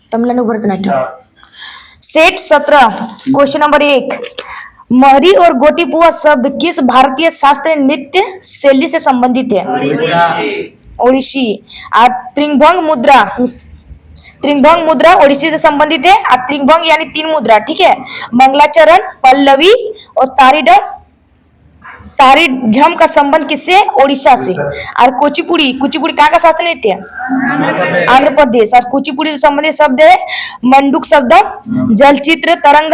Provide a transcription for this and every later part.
Tamil Nadu Bharatanatyam. Set 17 question number 1, महरी और गोटीपुआ शब्द किस भारतीय शास्त्रीय नृत्य शैली से संबंधित है? ओडिसी। और त्रिभंग मुद्रा ओडिसी से संबंधित है। और त्रिभंग यानी 3 मुद्रा, ठीक है। मंगलाचरण, पल्लवी और तारिझम का संबंध किससे? ओडिशा से। और कुचिपुड़ी कहाँ का शास्त्रीय नृत्य है? आंध्र प्रदेश। और कुचिपुड़ी से संबंधित शब्द है मंडूक शब्द, जलचित्र तरंग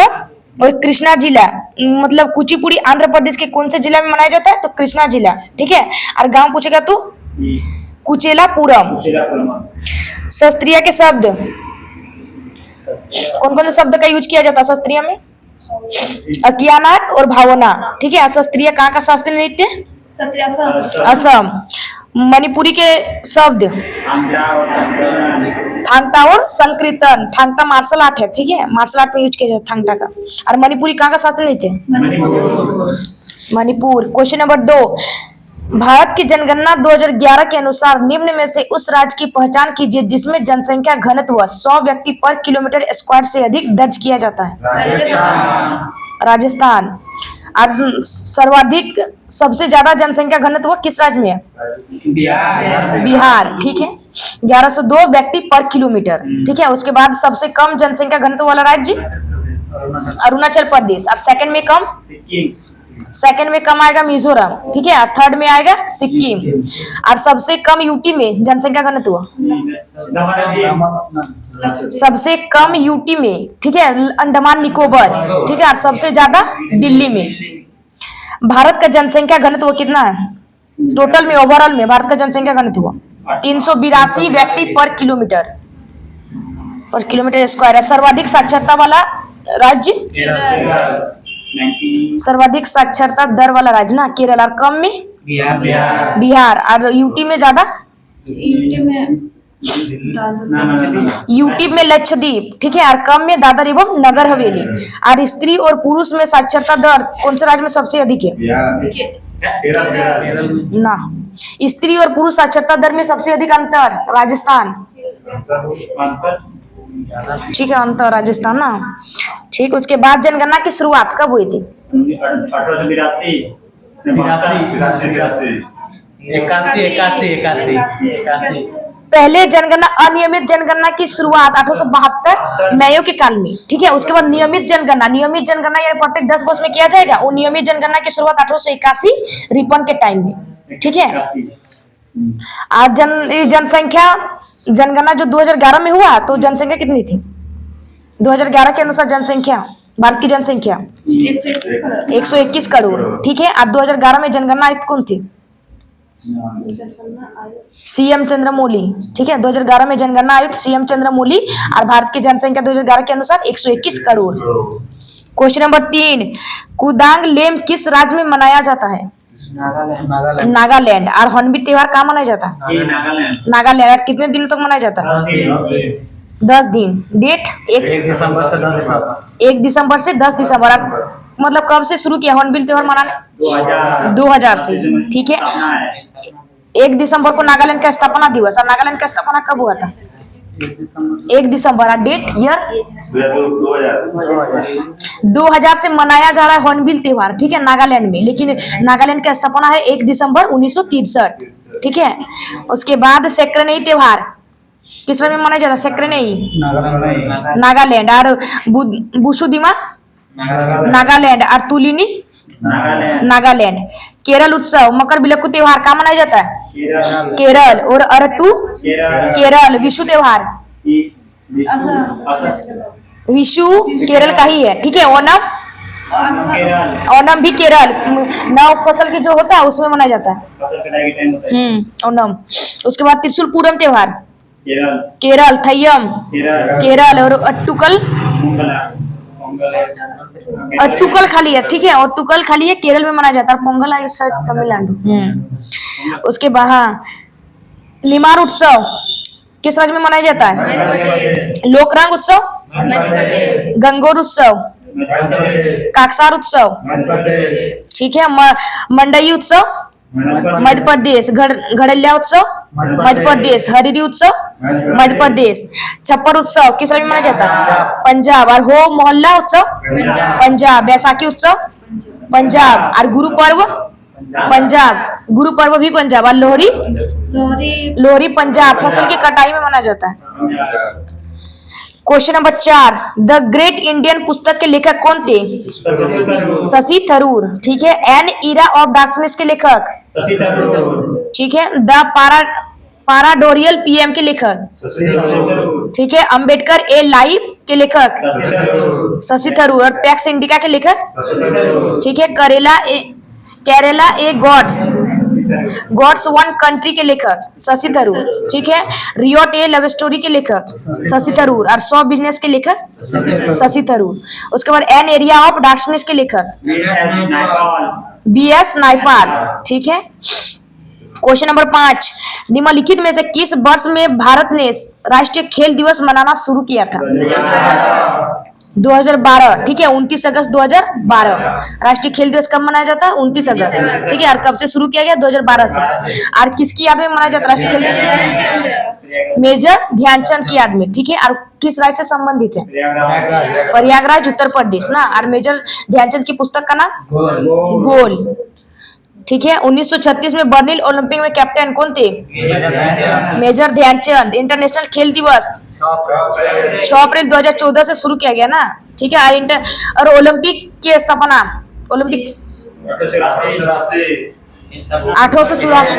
और कृष्णा जिला। मतलब कुचिपुड़ी आंध्र प्रदेश के कौन से जिला में मनाया जाता है? तो कृष्णा जिला, ठीक है। और गांव पूछेगा तो कुचेलापुरम। शास्त्रीय के शब्द कौन कौन से शब्द का यूज किया जाता है शास्त्रीय में? अकियानाट और भावना, ठीक है। शास्त्रीय कहाँ का शास्त्रीय नृत्य? असम। मणिपुरी के शब्द थांगटा और संकीर्तन। थांगटा मार्शल आर्ट है, ठीक है। मार्शल आर्ट में यूज किया जाता है थांगटा का। और मणिपुरी कहाँ का शास्त्रीय नृत्य है? मणिपुर। क्वेश्चन नंबर 2, भारत की जनगणना 2011 के अनुसार निम्न में से उस राज्य की पहचान कीजिए जिसमें जनसंख्या घनत्व 100 व्यक्ति पर किलोमीटर स्क्वायर से अधिक दर्ज किया जाता है। राजस्थान। और सर्वाधिक सबसे ज्यादा जनसंख्या घनत्व किस राज्य में है? बिहार, ठीक है। 1102 व्यक्ति पर किलोमीटर, ठीक है। उसके बाद सबसे कम जनसंख्या घनत्व वाला राज्य अरुणाचल प्रदेश। और सेकंड में कम आएगा मिजोरम, ठीक है। थर्ड में आएगा सिक्किम। और सबसे कम यूटी में जनसंख्या घनत्व, सबसे कम यूटी में, ठीक है, अंडमान निकोबार, ठीक है। और सबसे ज्यादा दिल्ली में। भारत का जनसंख्या घनत्व कितना है टोटल में? ओवरऑल में भारत का जनसंख्या घनत्व 382 व्यक्ति पर किलोमीटर स्क्वायर है। सर्वाधिक साक्षरता वाला राज्य, सर्वाधिक साक्षरता दर वाला राज्य ना केरल। और कम में बिहार। और यूटी में ज्यादा, यूटी में लक्षद्वीप, ठीक है। और कम में दादर एवं नगर हवेली। और स्त्री और पुरुष में साक्षरता दर कौन से राज्य में सबसे अधिक है? ना, स्त्री और पुरुष साक्षरता दर में सबसे अधिक अंतर राजस्थान, ठीक है। अंतर राजस्थान ना, ठीक। उसके बाद जनगणना की शुरुआत कब हुई थी? 1882। पहले जनगणना, अनियमित जनगणना की शुरुआत 1872 मई के काल में, ठीक है। उसके बाद नियमित जनगणना यानी प्रत्येक 10 वर्ष में किया जाएगा। वो नियमित जनगणना की शुरुआत 1881 रिपन के टाइम में, ठीक है। आज जनसंख्या जनगणना जो 2011 में हुआ तो जनसंख्या कितनी थी? 2011 के अनुसार जनसंख्या, भारत की जनसंख्या 121 करोड़, ठीक है। अब 2011 में जनगणना आयुक्त कौन थे? सीएम चंद्रमौली, ठीक है। 2011 में जनगणना आयुक्त सीएम चंद्रमौली। और भारत की जनसंख्या 2011 के अनुसार 121 करोड़। क्वेश्चन नंबर 3, कुदांग लेम किस राज्य में मनाया जाता है? नागालैंड। और हॉर्नबिल त्योहार कहाँ मनाया जाता है? नागालैंड। और कितने दिनों तक मनाया जाता है? 10 दिन। डेट 1 दिसंबर से 10 दिसंबर। मतलब कब से शुरू किया हॉर्नबिल त्योहार मनाने? 2000 से, ठीक है। 1 दिसंबर को नागालैंड का स्थापना दिवस। और नागालैंड का स्थापना कब हुआ था? 1 दिसंबर। और डेट ईयर 2000 से मनाया जा रहा है हॉर्नबिल त्योहार, ठीक है, नागालैंड में। लेकिन नागालैंड का स्थापना है 1 दिसंबर 1963, ठीक है। उसके बाद सेक्रेनई त्योहार किस राज्य में मनाया जा रहा है? सेक्रेनई नागालैंड। और बुसुदिमा नागालैंड। और तुलिनी नागालैंड। केरल उत्सव मकर बिलक्कू त्योहार कहाँ मनाया जाता है? केरल। और अरट्टू केरल। विशु त्योहार विशु केरल का ही है, ठीक है। ओणम भी केरल, नव फसल की जो होता है उसमें मनाया जाता है ओणम। उसके बाद त्रिशूल पूरम त्योहार केरल। थय्यम केरल। और अट्टुकल खाली है, ठीक है। और टुकल खाली है केरल में मनाया जाता है। पोंगल है शायद तमिलनाडु। उसके बाद निमार उत्सव किस राज्य में मनाया जाता है? लोकरंग उत्सव, गंगोर उत्सव, काकसार उत्सव, ठीक है। मंडई उत्सव मध्य प्रदेश। घड़लिया उत्सव मध्य प्रदेश। हरिरी उत्सव मध्य प्रदेश। छप्पर उत्सव किस राज्य में मनाया जाता है? पंजाब। और हो मोहल्ला उत्सव? पंजाब। बैसाखी उत्सव? पंजाब। और गुरु पर्व? पंजाब। गुरु पर्व भी पंजाब। और लोहड़ी? लोहड़ी पंजाब। फसल की कटाई में मनाया जाता है। Question number 4, the great Indian पुस्तक के लेखक कौन थे? शशि थरूर। ठीक है। एन इरा ऑफ डार्कनेस के लेखक? ठीक है। द पाराडोरियल पीएम के लेखक? ठीक है। अंबेडकर ए लाइफ के लेखक? शशि थरूर। और पैक्स इंडिका के लेखक? ठीक है। केरला ए गॉड्स वन कंट्री के लेखक? शशि थरूर। ठीक है। रियोट ए लव स्टोरी के लेखक? शशि थरूर। और 100 बिजनेस के लेखक? शशि थरूर। उसके बाद एन एरिया ऑफ डार्कनेस के लेखक? बीएस नायपाल। ठीक है। क्वेश्चन नंबर 5, निम्नलिखित में से किस वर्ष में भारत ने राष्ट्रीय खेल दिवस मनाना शुरू किया था? 2012। ठीक है। 29 अगस्त 2012 राष्ट्रीय खेल दिवस कब मनाया जाता है? 29 अगस्त। ठीक है। और कब से शुरू किया गया? 2012 से। और किसकी याद में मनाया जाता है राष्ट्रीय खेल दिवस? मेजर ध्यानचंद की याद में। ठीक है। और किस राज्य से संबंधित है? प्रयागराज उत्तर प्रदेश ना। और मेजर ध्यानचंद की पुस्तक का नाम? गोल। ठीक है। 1936 में बर्लिन ओलंपिक में कैप्टन कौन थे? मेजर ध्यानचंद। इंटरनेशनल खेल दिवस 6 अप्रैल 2014 से शुरू किया गया ना। ठीक है। और ओलंपिक की स्थापना ओलंपिक 1884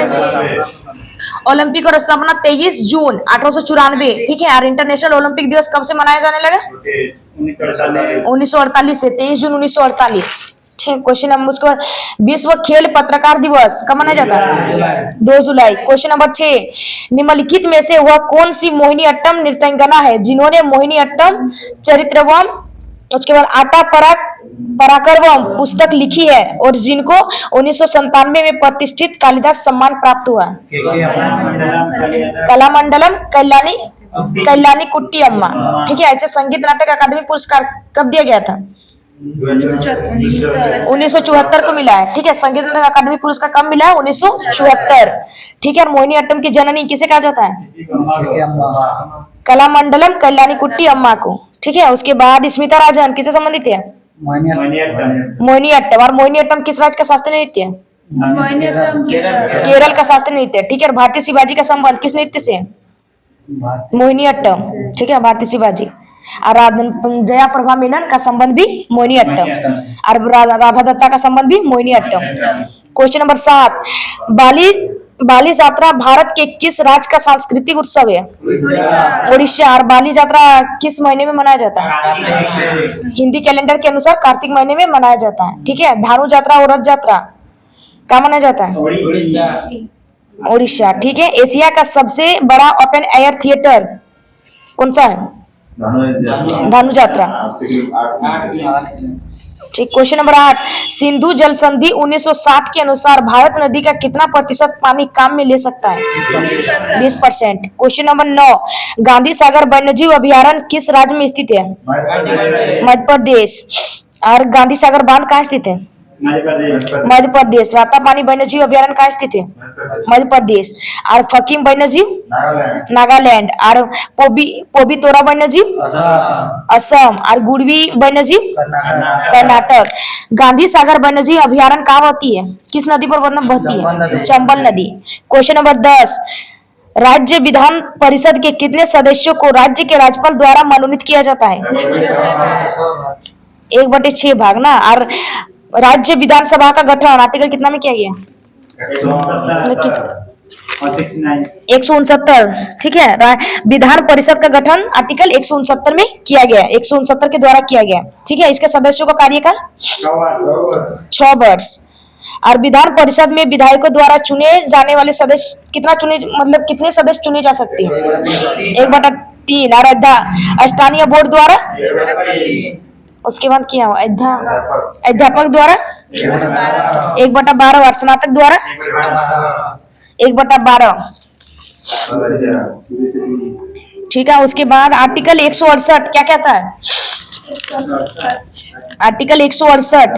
ओलंपिक और स्थापना 23 जून 1894। ठीक है। और इंटरनेशनल ओलंपिक दिवस कब से मनाया जाने लगा? 1948 से। 23 जून 1948। ठीक। क्वेश्चन नंबर उसके बाद विश्व खेल पत्रकार दिवस कब मनाया जाता है? 2 जुलाई। क्वेश्चन नंबर 6, निम्नलिखित में से वह कौन सी मोहिनी अट्टम नृत्यांगना है जिन्होंने मोहिनी अट्टम चरित्रवम उसके बाद आटा पराकरवम पुस्तक लिखी है और जिनको 1997 में प्रतिष्ठित कालिदास सम्मान प्राप्त हुआ? कलामंडलम कल्याणी कुट्टी अम्मा। ठीक है। ऐसे संगीत नाटक अकादमी पुरस्कार कब दिया गया था? 1974 को मिला है। ठीक है। संगीत नाटक अकादमी पुरस्कार कब मिला है? 1974। ठीक है। और मोहिनी अट्टम की जननी किसे कहा जाता है? कलामंडलम कल्याणी कुट्टी अम्मा को। ठीक है। उसके बाद स्मिता राजन किसे संबंधित है? मोहिनी अट्टम। और मोहिनी अट्टम किस राज्य का शास्त्रीय नृत्य है? केरल का शास्त्रीय नृत्य। ठीक है। भारतीय शिवाजी का संबंध किस नृत्य से? मोहिनी अट्टम। ठीक है। भारतीय शिवाजी। और जया प्रभा मेनन का संबंध भी मोहिनी अट्टम। और राधा दत्ता का संबंध भी मोहिनी अट्टम। क्वेश्चन नंबर 7, बाली यात्रा भारत के किस राज्य का सांस्कृतिक उत्सव है? उड़ीसा। और बाली यात्रा किस महीने में मनाया जाता है? हिंदी कैलेंडर के अनुसार कार्तिक महीने में मनाया जाता है। ठीक है। धानु यात्रा और रथ यात्रा कहाँ मनाया जाता है? उड़ीसा। ठीक है। एशिया का सबसे बड़ा ओपन एयर थिएटर कौन सा है? धानु यात्रा। ठीक। क्वेश्चन नंबर 8, सिंधु जल संधि 1960 के अनुसार भारत नदी का कितना प्रतिशत पानी काम में ले सकता है? 20%। क्वेश्चन नंबर 9, गांधी सागर वन्यजीव अभयारण्य किस राज्य में स्थित है? मध्य प्रदेश। और गांधी सागर बांध कहाँ स्थित है? मध्य प्रदेश। रातापानी वन्यजीव अभयारण्य कहाँ स्थित है? मध्य प्रदेश। और फकीम वन्यजीव नागालैंड। और पोबितोरा वन्यजीव असम। और गुड़वी वन्यजीव कर्नाटक। गांधी सागर वन्यजीव अभयारण्य कहाँ होती है? किस नदी पर बहती है? चंबल नदी। क्वेश्चन नंबर 10, राज्य विधान परिषद के कितने सदस्यों को राज्य के राज्यपाल द्वारा मनोनीत किया जाता है? 1/6 भाग ना। और राज्य विधानसभा का गठन आर्टिकल कितना में किया गया? 169। ठीक है। विधान परिषद का गठन आर्टिकल 169 में किया गया, 169 के द्वारा किया गया। ठीक है। इसके सदस्यों का कार्यकाल 6 वर्ष। और विधान परिषद में विधायकों द्वारा चुने जाने वाले सदस्य कितने सदस्य चुने जा सकते हैं? 1/3। और स्थानीय बोर्ड द्वारा उसके बाद क्या हुआ? अध्यापक द्वारा 1/12। और स्नातक द्वारा 1/12। ठीक है। उसके बाद आर्टिकल 168 क्या कहता है? आर्टिकल 168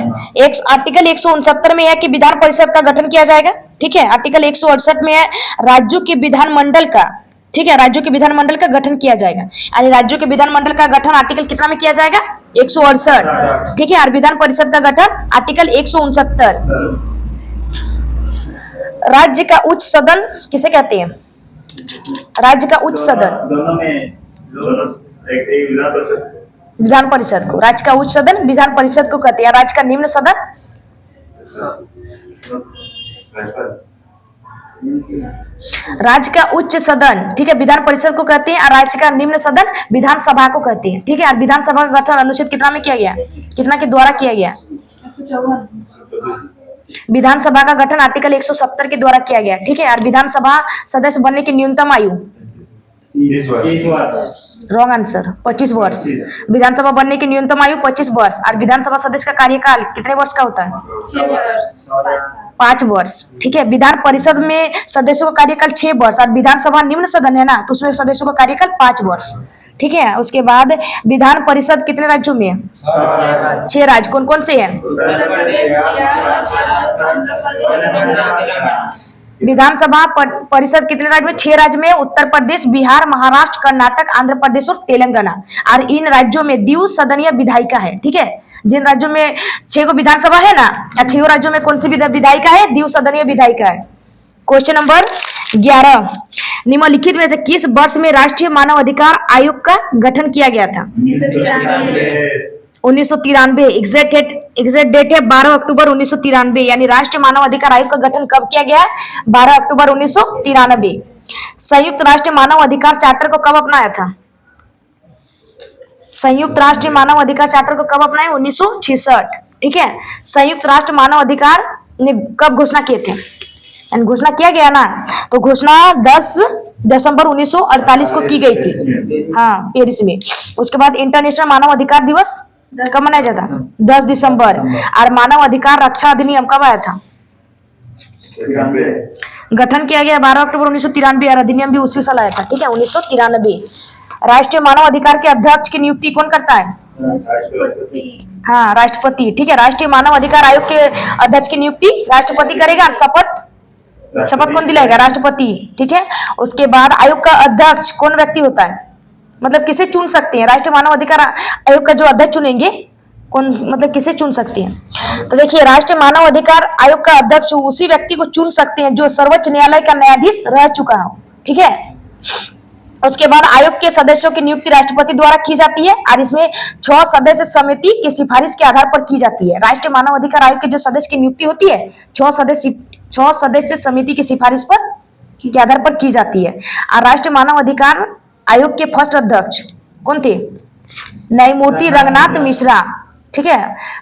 आर्टिकल 169 में है कि विधान परिषद का गठन किया जाएगा। ठीक है। आर्टिकल 168 में है राज्यों के विधानमंडल का ठीक है, राज्यों के विधानमंडल का गठन किया जाएगा। यानी राज्यों के विधानमंडल का गठन आर्टिकल कितना में किया जाएगा? 168। ठीक है, और विधान परिषद का गठन आर्टिकल 169। राज्य का उच्च सदन किसे कहते हैं? राज्य का उच्च सदन विधान परिषद को, राज्य का उच्च सदन विधान परिषद को कहते हैं। राज्य का निम्न सदन राज्य का उच्च सदन, ठीक है, विधान परिषद को कहते हैं, और राज्य का निम्न सदन विधानसभा को कहते हैं। ठीक है, और विधानसभा का गठन अनुच्छेद कितना में किया गया? कितना के द्वारा किया गया? विधानसभा का गठन आर्टिकल 170 के द्वारा किया गया। ठीक है, और विधानसभा सदस्य बनने की न्यूनतम आयु रॉन्ग आंसर 25 वर्ष। विधानसभा बनने की न्यूनतम आयु 25 वर्ष। और विधानसभा सदस्य का कार्यकाल कितने वर्ष का होता है? 5 वर्ष। ठीक है, विधान परिषद में सदस्यों का कार्यकाल 6 वर्ष, और विधानसभा निम्न सदन है ना, तो उसमें सदस्यों का कार्यकाल 5 वर्ष। ठीक है, उसके बाद विधान परिषद कितने राज्यों में है? 6 राज्य। कौन कौन से हैं? विधानसभा परिषद कितने राज्य में? 6 राज्य में, उत्तर प्रदेश, बिहार, महाराष्ट्र, कर्नाटक, आंध्र प्रदेश और तेलंगाना। और इन राज्यों में द्विसदनीय विधायिका है। ठीक है, जिन राज्यों में 6 को विधानसभा है ना, या 6 राज्यों में कौन सी विधायिका है? द्विसदनीय विधायिका है। क्वेश्चन नंबर 11, निम्नलिखित में से किस वर्ष में राष्ट्रीय मानव अधिकार आयोग का गठन किया गया था? 1993। एग्जैक्ट डेट है 12 अक्टूबर 1993। यानी राष्ट्रीय मानव अधिकार आयोग का गठन कब किया गया? 12 अक्टूबर 1993। संयुक्त राष्ट्र मानव अधिकार चार्टर को कब अपनाया था? संयुक्त राष्ट्र मानव अधिकार चार्टर को कब अपनाया? 1966। ठीक है, संयुक्त राष्ट्र मानव अधिकार ने कब घोषणा किए थे? घोषणा किया गया ना, तो घोषणा 10 दिसंबर 1948 को की गई थी, हाँ, पेरिस में। उसके बाद इंटरनेशनल मानव अधिकार दिवस कब मनाया जाता? 10 दिसंबर। और मानव अधिकार रक्षा अधिनियम कब आया था? गठन किया गया 12 अक्टूबर 1993, और अधिनियम भी उसी साल आया था। ठीक है, 1993। राष्ट्रीय मानव अधिकार के अध्यक्ष की नियुक्ति कौन करता है? हाँ, राष्ट्रपति। ठीक है, राष्ट्रीय मानव अधिकार आयोग के अध्यक्ष की नियुक्ति राष्ट्रपति करेगा। शपथ कौन दिलाएगा? राष्ट्रपति। ठीक है, उसके बाद आयोग का अध्यक्ष कौन व्यक्ति होता है? मतलब किसे चुन सकते हैं? राष्ट्रीय मानव अधिकार आयोग का जो अध्यक्ष चुनेंगे कौन, मतलब किसे चुन सकते हैं? तो देखिए, राष्ट्रीय मानव अधिकार आयोग का अध्यक्ष उसी व्यक्ति को चुन सकते हैं जो सर्वोच्च न्यायालय का न्यायाधीश रह चुका हो। ठीक है, उसके बाद आयोग के सदस्यों की नियुक्ति राष्ट्रपति द्वारा की जाती है, और इसमें 6 सदस्य समिति की सिफारिश के आधार पर की जाती है। राष्ट्रीय मानव अधिकार आयोग के जो सदस्य की नियुक्ति होती है 6 सदस्य समिति की सिफारिश पर के आधार पर की जाती है। और राष्ट्रीय मानव अधिकार आयोग के फर्स्ट अध्यक्ष कौन थे? न्यायमूर्ति रंगनाथ मिश्रा। ठीक है,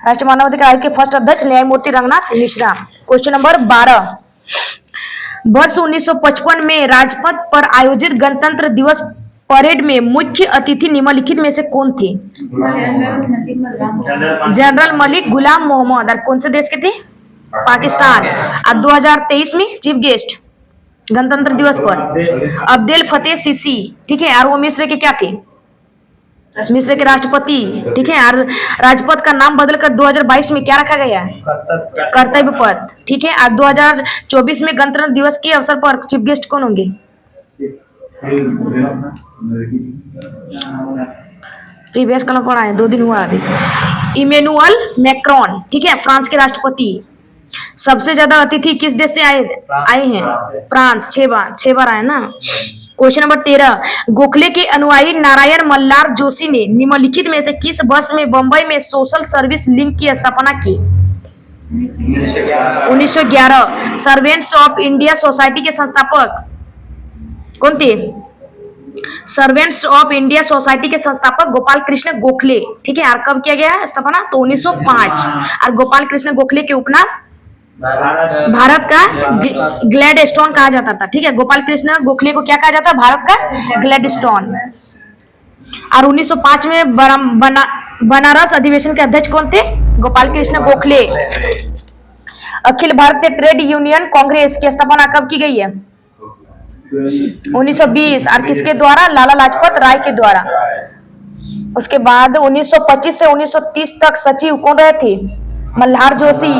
राष्ट्रीय मानव अधिकार आयोग के फर्स्ट अध्यक्ष न्यायमूर्ति रंगनाथ मिश्रा। क्वेश्चन नंबर 12, वर्ष 1955 में राजपथ पर आयोजित गणतंत्र दिवस परेड में मुख्य अतिथि निम्नलिखित में से कौन थे? जनरल मलिक गुलाम मोहम्मद। और कौन से देश के थे? पाकिस्तान। और 2023 में चीफ गेस्ट गणतंत्र दिवस पर अब्देल फतेह सीसी। ठीक है, और वो मिस्र के क्या थे? मिस्र के राष्ट्रपति। ठीक है, और राजपथ का नाम बदलकर 2022 में क्या रखा गया है? कर्तव्य पथ। ठीक है, और 2024 में गणतंत्र दिवस के अवसर पर चीफ गेस्ट कौन होंगे? प्रीवियस कल पढ़ा है, 2 दिन हुआ अभी। Emmanuel Macron. ठीक है, फ्रांस के राष्ट्रपति। सबसे ज्यादा अतिथि किस देश से आए हैं? फ्रांस। 6 बार आए ना। क्वेश्चन नंबर 13, गोखले के अनुयायी नारायण मल्हार जोशी ने निम्नलिखित में से किस वर्ष में बंबई में सोशल सर्विस लिंक की स्थापना की? 1911। सर्वेंट्स ऑफ इंडिया सोसाइटी के संस्थापक कौन थे? सर्वेंट्स ऑफ इंडिया सोसाइटी के संस्थापक गोपाल कृष्ण गोखले। ठीक है, और कब किया गया है स्थापना? तो 1905। और गोपाल कृष्ण गोखले के उपनाम भारत का ग्लैडस्टोन कहा जाता था। ठीक है, गोपाल कृष्ण गोखले को क्या कहा जाता है? भारत का ग्लैडस्टोन। और 1905 में बनारस अधिवेशन के अध्यक्ष कौन थे? गोपाल कृष्ण गोखले। अखिल भारतीय ट्रेड यूनियन कांग्रेस की स्थापना कब की गई है? 1920। और किसके द्वारा? लाला लाजपत राय के द्वारा। उसके बाद 1925 से 1930 तक सचिव कौन रहे थे? मल्हार जोशी।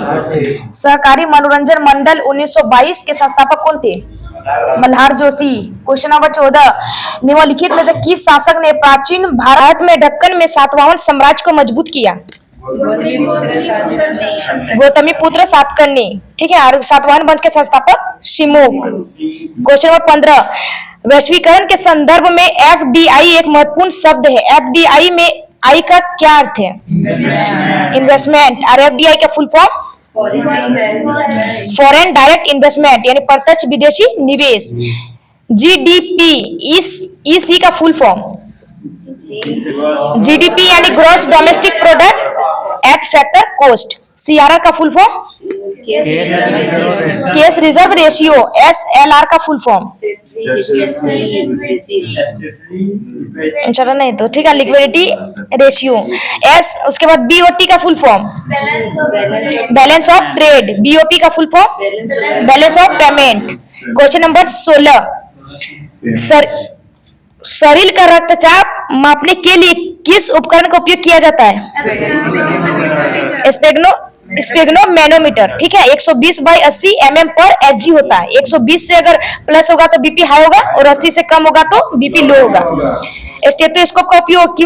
सहकारी मनोरंजन मंडल 1922 के संस्थापक कौन थे? मल्हार जोशी। क्वेश्चन नंबर 14, निम्नलिखित में से किस शासक ने प्राचीन भारत में दक्कन में सातवाहन साम्राज्य को मजबूत किया? गौतमीपुत्र सातकर्णी। ठीक है, और सातवाहन वंश के संस्थापक शिमोग। क्वेश्चन नंबर 15, वैश्वीकरण के संदर्भ में एफडीआई एक महत्वपूर्ण शब्द है। एफडीआई में आई का क्या अर्थ है? इन्वेस्टमेंट। और एफडीआई का full form? Foreign direct investment, यानी प्रत्यक्ष विदेशी निवेश। जीडीपी इसी का फुल फॉर्म? जीडीपी यानी gross domestic product at factor cost. CRR का full form? Cash reserve ratio. SLR का फुल फॉर्म? चलो नहीं तो ठीक है, लिक्विडिटी रेशियो। एस, उसके बाद बीओटी का full form? Balance of trade. BOP का full form? Balance of payment. Question number 16, शरीर का रक्तचाप मापने के लिए किस उपकरण का उपयोग किया जाता है? स्पेग्नोमैनोमीटर। ठीक है, 120/80 mm पर एचजी होता है। 120 से अगर प्लस होगा तो बीपी हाई होगा और 80 से कम होगा तो बीपी लो होगा। स्टेथोस्कोप का उपयोग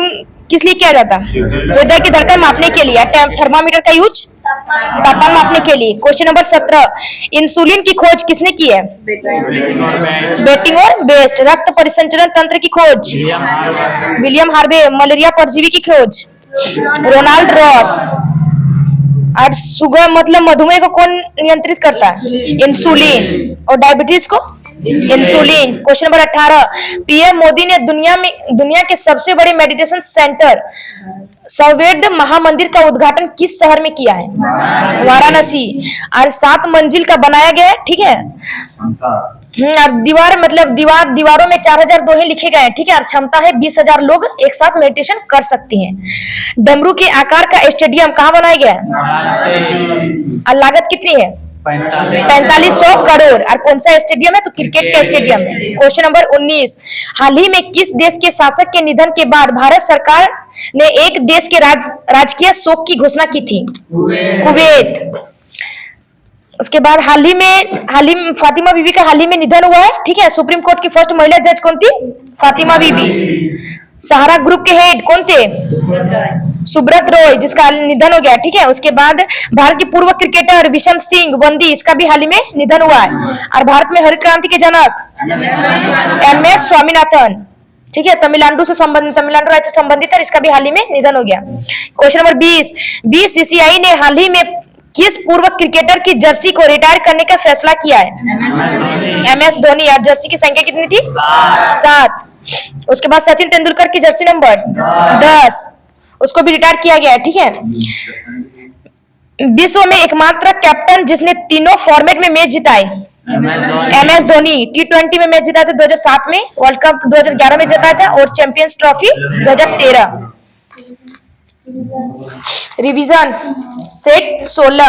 किस लिए किया जाता है? हृदय की धड़कन मापने के लिए। थर्मामीटर का यूज तापमान मापने के लिए। क्वेश्चन नंबर 17, इंसुलिन की खोज किसने की है? बेटिंग और बेस्ट। रक्त परिसंचरण तंत्र की खोज? William Harvey. मलेरिया परजीवी की खोज? Ronald Ross. और शुगर मतलब मधुमेह को कौन नियंत्रित करता है? इंसुलिन। और डायबिटीज को? Insulin. Question number 18, PM Modi ने दुनिया के सबसे बड़े मेडिटेशन सेंटर सवेद महामंदिर का उद्घाटन किस शहर में किया है? वाराणसी। और 7 मंजिल का बनाया गया है। ठीक है, और दीवारों में 4000 दोहे लिखे गए हैं। ठीक है, और क्षमता है 20,000 लोग एक साथ मेडिटेशन कर सकते हैं। डमरू के आकार का स्टेडियम कहाँ बनाया गया है? और लागत कितनी है? 4500 करोड़। और कौन सा स्टेडियम है? तो क्रिकेट का स्टेडियम है। क्वेश्चन नंबर 19, हाल ही में किस देश के शासक के निधन के बाद भारत सरकार ने एक देश के राजकीय शोक की घोषणा की थी? कुवैत। उसके बाद हाल ही में फातिमा बीबी का हाल ही में निधन हुआ है। ठीक है, सुप्रीम कोर्ट की फर्स्ट महिला जज कौन थी? फातिमा बीबी। सहारा ग्रुप के हेड कौन थे? सुब्रत रॉय, जिसका निधन हो गया। ठीक है, उसके बाद भारत के पूर्व क्रिकेटर विशन सिंह वंदी, इसका भी हाल ही में निधन हुआ है। और भारत में हरित क्रांति के जनक MS स्वामीनाथन। ठीक है, तमिलनाडु राज्य से संबंधित है, इसका भी हाल ही में निधन हो गया। क्वेश्चन नंबर 20, बीसीसीआई ने हाल ही में किस पूर्व क्रिकेटर की जर्सी को रिटायर करने का फैसला किया है? MS धोनी। और जर्सी की संख्या कितनी थी? 7। उसके बाद सचिन तेंदुलकर की जर्सी नंबर 10, उसको भी रिटायर किया गया है। ठीक है, विश्व में एकमात्र कैप्टन जिसने तीनों फॉर्मेट में मैच जिताए? MS धोनी। T20 में मैच जिताए थे 2007 में, वर्ल्ड कप 2011 में जिताया था और champions trophy 2013। Revision set 16।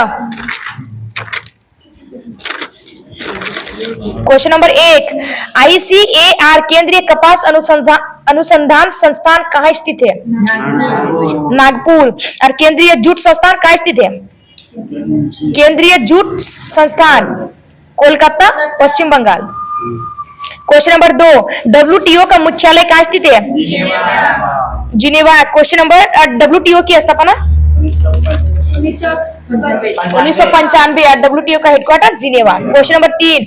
Question number 1, ICAR केंद्रीय कपास अनुसंधान संस्थान कहाँ स्थित है? नागपुर। और केंद्रीय जूट संस्थान कहाँ स्थित है? केंद्रीय जूट संस्थान कोलकाता, पश्चिम बंगाल। क्वेश्चन नंबर 2, WTO का मुख्यालय कहाँ स्थित है? जिनेवा। क्वेश्चन नंबर WTO की स्थापना 1995 और WTO का headquarter Geneva. Question number 3,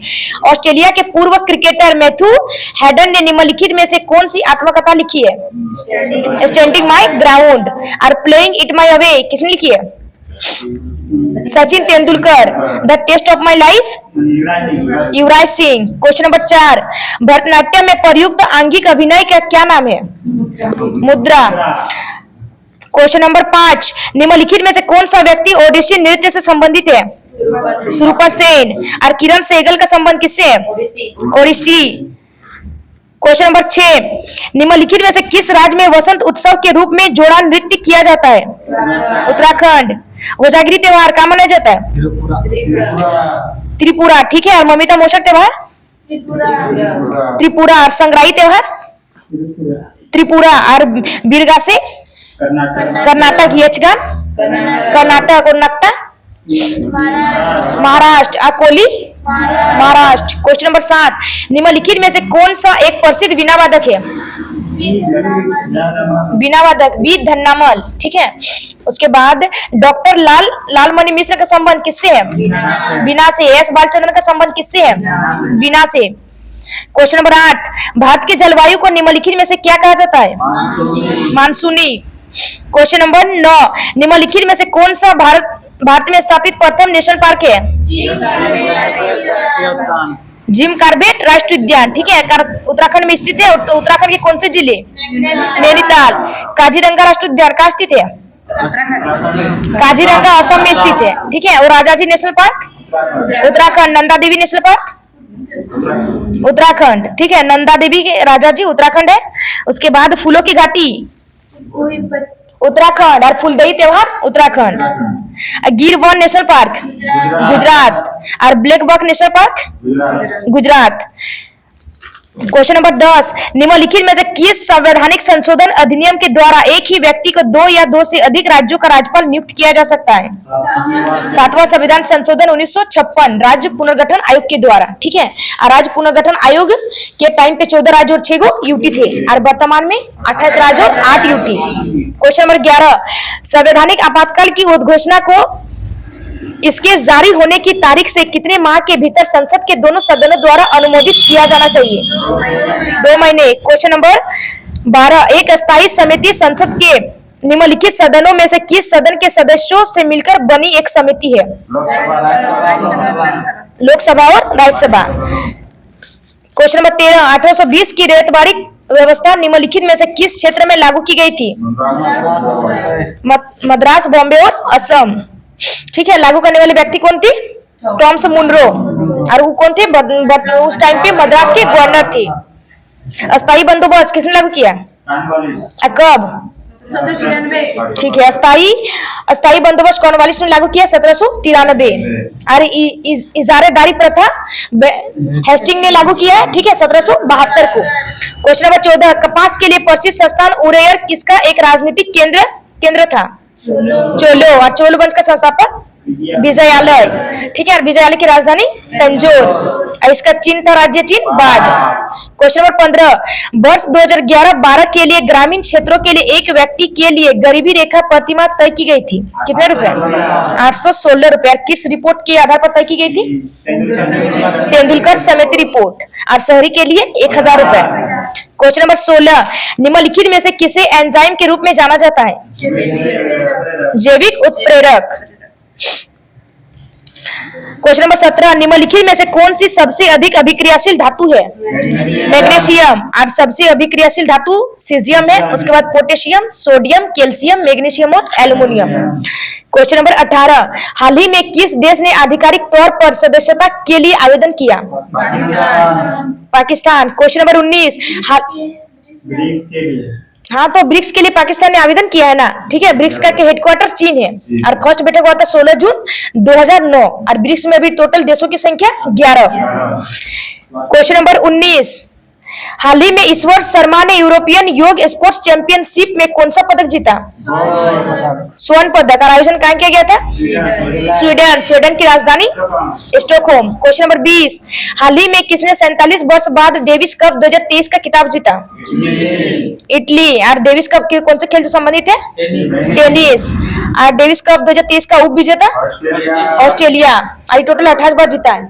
Australia के पूर्व क्रिकेटर मैथ्यू हेडन ने निम्नलिखित में से कौन सी आत्मकथा लिखी है? Standing my ground. और प्लेइंग इट माय अवे किसने लिखी है? Sachin Tendulkar. The test of my life Yuvraj Singh. Question number 4, Bharatanatyam में प्रयुक्त आंगिक अभिनय का क्या नाम है? मुद्रा। क्वेश्चन नंबर 5, निम्नलिखित में से कौन सा व्यक्ति ओडिसी नृत्य से संबंधित है? सुरूपा सेन। और किरण सहगल का संबंध किससे है? ओडिसी। क्वेश्चन नंबर 6, निम्नलिखित में से किस राज्य में वसंत उत्सव के रूप में जोड़ा नृत्य किया जाता है? उत्तराखंड। कोजागिरी त्योहार कहाँ मनाया जाता है? त्रिपुरा। ठीक है, और ममिता मोशक त्योहार? त्रिपुरा। और संग्राही त्योहार? त्रिपुरा। और बीरगासे? कर्नाटक। यक्षगान? कर्नाटक। और नक्टा? महाराष्ट्र। अकोली महाराष्ट्र। क्वेश्चन नंबर 7, निम्नलिखित में से कौन सा एक प्रसिद्ध वीणा वादक है? वीणा वादक बी धन्नामल। ठीक है, उसके बाद डॉक्टर लालमणि मिश्र का संबंध किससे है? वीणा से। एस बालचंद्रन का संबंध किससे है? वीणा से। क्वेश्चन नंबर 8, भारत की जलवायु को निम्नलिखित में से क्या कहा जाता है? मानसूनी। क्वेश्चन नंबर 9, निम्नलिखित में से कौन सा भारत में स्थापित प्रथम नेशनल पार्क है? जिम कार्बेट राष्ट्रीय उद्यान। ठीक है, उत्तराखंड में स्थित है। तो उत्तराखंड के कौन से जिले? नैनीताल। काजीरंगा राष्ट्रीय उद्यान कहाँ स्थित है? काजीरंगा असम में स्थित है। ठीक है, और Rajaji national park? Uttarakhand. Nanda Devi national park? Uttarakhand. ठीक है, नंदा देवी के राजाजी उत्तराखंड है। उसके बाद फूलों की घाटी उत्तराखंड, और फूलदेई त्योहार उत्तराखंड। गिर वन नेशनल पार्क गुजरात, और black buck national park Gujarat. Question number 10, निम्नलिखित में से किस संवैधानिक संशोधन अधिनियम के द्वारा एक ही व्यक्ति को 2 या 2 से अधिक राज्यों का राज्यपाल नियुक्त किया जा सकता है? 7वां संविधान संशोधन 1956 राज्य पुनर्गठन आयोग के द्वारा। ठीक है, और राज्य पुनर्गठन आयोग के टाइम पे 14 राज्य और 6 यूटी थे, और वर्तमान में 28 राज्य और 8 यूटी। क्वेश्चन नंबर 11, संवैधानिक आपातकाल की उद्घोषणा को इसके जारी होने की तारीख से कितने माह के भीतर संसद के दोनों सदनों द्वारा अनुमोदित किया जाना चाहिए? 2 महीने। क्वेश्चन नंबर 12, एक अस्थायी समिति संसद के निम्नलिखित सदनों में से किस सदन के सदस्यों से मिलकर बनी एक समिति है? लोकसभा और राज्यसभा। क्वेश्चन नंबर 13, 1820 की रेतबारी व्यवस्था निम्नलिखित में से किस क्षेत्र में लागू की गई थी? मद्रास, बॉम्बे और असम। ठीक है, लागू करने वाले व्यक्ति कौन थी? टॉमस मुनरो, और वो कौन थे? उस टाइम पे मद्रास के गवर्नर थे। अस्थायी बंदोबस्त किसने लागू किया? कब? ठीक है, अस्थायी बंदोबस्त कॉर्नवालिस ने लागू किया 1793। और इजारेदारी प्रथा हेस्टिंग ने लागू किया है। ठीक है, 1772 को। क्वेश्चन नंबर 14, कपास के लिए प्रसिद्ध संस्थान उरेयर किसका एक राजनीतिक केंद्र था? चोलो, और चोल वंश का संस्थापक विजयालय। ठीक है, और विजयालय की राजधानी तंजौर, और इसका चिन्ह था राज्य चिन्ह बाघ। क्वेश्चन नंबर 15, वर्ष 2011-12 के लिए ग्रामीण क्षेत्रों के लिए एक व्यक्ति के लिए गरीबी रेखा प्रतिमाह तय की गई थी। कितने रुपए? 816 रुपए। किस रिपोर्ट के आधार पर तय की गई थी? तेंदुलकर समिति रिपोर्ट। और शहरी के लिए 1000 रुपए। क्वेश्चन नंबर 16, निम्नलिखित में से किसे एंजाइम के रूप में जाना जाता है? जैविक उत्प्रेरक। क्वेश्चन नंबर 17, निम्नलिखित में से कौन सी सबसे अधिक अभिक्रियाशील धातु है? मैग्नीशियम। और सबसे अभिक्रियाशील धातु सीजियम है। उसके बाद पोटेशियम, सोडियम, कैल्शियम, मैग्नीशियम और एल्युमिनियम। क्वेश्चन नंबर 18, हाल ही में किस देश ने आधिकारिक तौर पर सदस्यता के लिए आवेदन किया? पाकिस्तान। क्वेश्चन नंबर 19, हाँ, तो ब्रिक्स के लिए पाकिस्तान ने आवेदन किया है ना। ठीक है, ब्रिक्स का हेडक्वार्टर चीन है, और फर्स्ट बैठक हुआ था 16 जून 2009, और ब्रिक्स में भी टोटल देशों की संख्या 11। क्वेश्चन नंबर 19, हाल ही में इस वर्ष शर्मा ने यूरोपियन योग स्पोर्ट्स चैंपियनशिप में कौन सा पदक जीता? स्वर्ण पदक। और आयोजन कहाँ किया गया था? स्वीडन की राजधानी स्टॉकहोम। क्वेश्चन नंबर 20, हाल ही में किसने 47 वर्ष बाद डेविस कप 2023 का खिताब जीता? इटली। और डेविस कप के कौन से खेल से संबंधित है? टेनिस। और डेविस कप 2023 का उप विजेता ऑस्ट्रेलिया। और टोटल 28 बार जीता है।